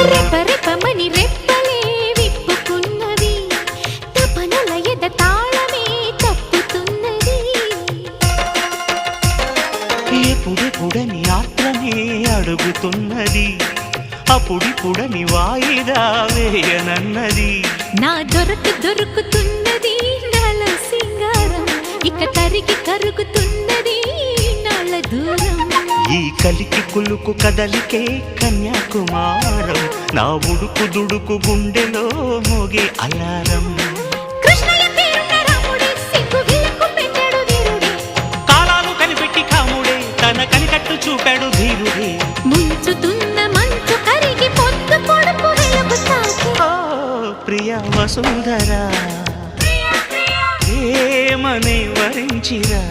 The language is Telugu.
రెపరెపమని రెప్పలే విప్పుకున్నవి తపనల ఎద తాళమే తప్పుతున్నది ఎప్పుడెప్పుడని ఆత్రమే అడుగుతున్నది అప్పుడిప్పుడని వాయిదా వేయనన్నది నా దొరుకుతున్నది నాల సింగారం ఇక తరిగి కరుగుతున్నది నాల దూరం ఈ కలికి కులుకు కదలికే కన్యాకుమారం నా ఉడుకు దుడుకు గుండెలో మోగే అలారం కృష్ణయ్య పేరున్న రాముడే సిగ్గు విలకు పెట్టాడు వీరుడే కాలాలు కనిపెట్టి కాముడే తన కనికట్టు చూపాడు ధీరుడే ముంచుతున్న మంచు కరిగి పొద్దు పొడుపు వెలుగు తాకి ఓ ప్రియ వసుంధరా ప్రేమనే వరించిరా